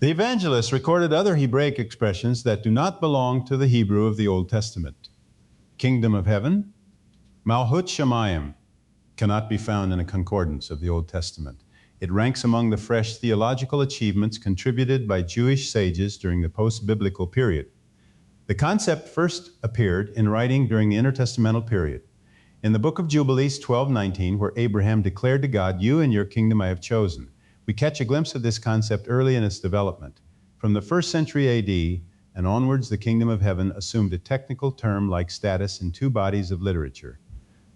The evangelists recorded other Hebraic expressions that do not belong to the Hebrew of the Old Testament. Kingdom of heaven, Malhut Shamayim, cannot be found in a concordance of the Old Testament. It ranks among the fresh theological achievements contributed by Jewish sages during the post-biblical period. The concept first appeared in writing during the intertestamental period. In the book of Jubilees 12:19, where Abraham declared to God, "You and your kingdom I have chosen," we catch a glimpse of this concept early in its development. From the 1st century AD and onwards, the kingdom of heaven assumed a technical term-like status in two bodies of literature,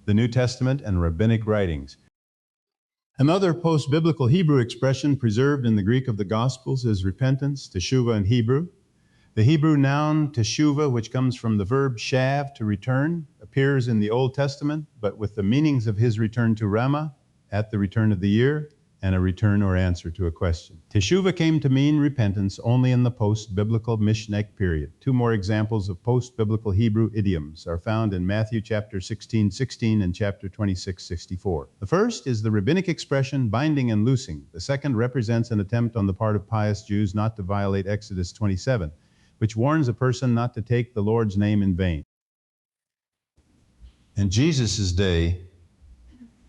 the New Testament and rabbinic writings. Another post-biblical Hebrew expression preserved in the Greek of the Gospels is repentance, Teshuvah in Hebrew. The Hebrew noun Teshuvah, which comes from the verb shav, to return, appears in the Old Testament, but with the meanings of his return to Ramah, at the return of the year, and a return or answer to a question. Teshuvah came to mean repentance only in the post-biblical Mishnaic period. Two more examples of post-biblical Hebrew idioms are found in Matthew chapter 16:16 and chapter 26:64. The first is the rabbinic expression binding and loosing. The second represents an attempt on the part of pious Jews not to violate Exodus 27, which warns a person not to take the Lord's name in vain. In Jesus' day,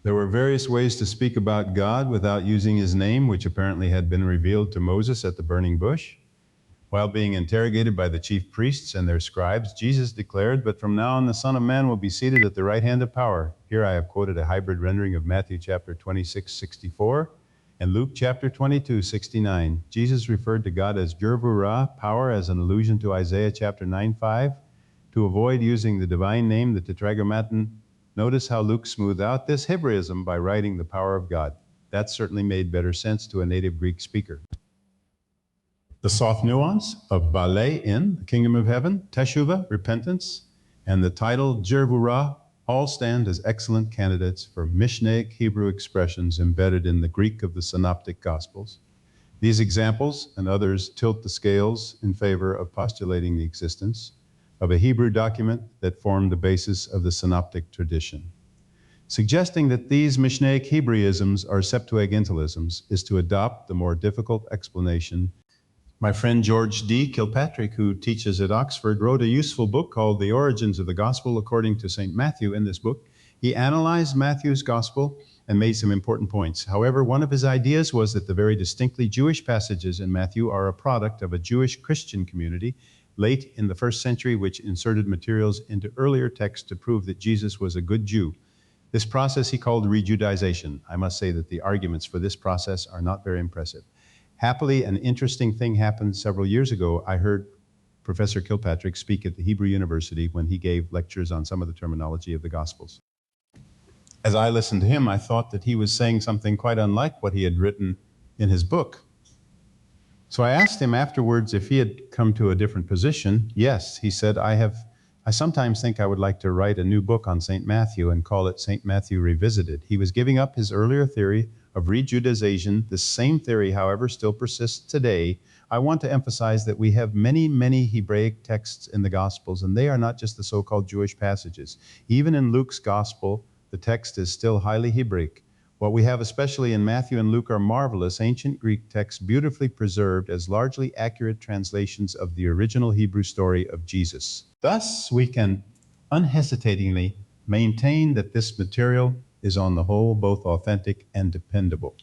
there were various ways to speak about God without using his name, which apparently had been revealed to Moses at the burning bush. While being interrogated by the chief priests and their scribes, Jesus declared, "But from now on the Son of Man will be seated at the right hand of power." Here I have quoted a hybrid rendering of Matthew chapter 26:64 and Luke chapter 22:69. Jesus referred to God as Gevurah, power, as an allusion to Isaiah chapter 9:5. To avoid using the divine name, the Tetragrammaton, notice how Luke smoothed out this Hebraism by writing the power of God. That certainly made better sense to a native Greek speaker. The soft nuance of balei in the kingdom of heaven, Teshuvah, repentance, and the title Gevurah all stand as excellent candidates for Mishnaic Hebrew expressions embedded in the Greek of the Synoptic Gospels. These examples and others tilt the scales in favor of postulating the existence of a Hebrew document that formed the basis of the Synoptic tradition. Suggesting that these Mishnaic Hebraisms are Septuagintalisms is to adopt the more difficult explanation. My friend George D. Kilpatrick, who teaches at Oxford, wrote a useful book called The Origins of the Gospel According to St. Matthew. In this book, he analyzed Matthew's Gospel and made some important points. However, one of his ideas was that the very distinctly Jewish passages in Matthew are a product of a Jewish Christian community late in the 1st century, which inserted materials into earlier texts to prove that Jesus was a good Jew. This process he called rejudaization. I must say that the arguments for this process are not very impressive. Happily, an interesting thing happened several years ago. I heard Professor Kilpatrick speak at the Hebrew University when he gave lectures on some of the terminology of the Gospels. As I listened to him, I thought that he was saying something quite unlike what he had written in his book. So I asked him afterwards if he had come to a different position. Yes, he said, I sometimes think I would like to write a new book on St. Matthew and call it St. Matthew Revisited. He was giving up his earlier theory of rejudaization. This same theory, however, still persists today. I want to emphasize that we have many, many Hebraic texts in the Gospels, and they are not just the so-called Jewish passages. Even in Luke's Gospel, the text is still highly Hebraic. What we have, especially in Matthew and Luke, are marvelous ancient Greek texts beautifully preserved as largely accurate translations of the original Hebrew story of Jesus. Thus, we can unhesitatingly maintain that this material is on the whole both authentic and dependable.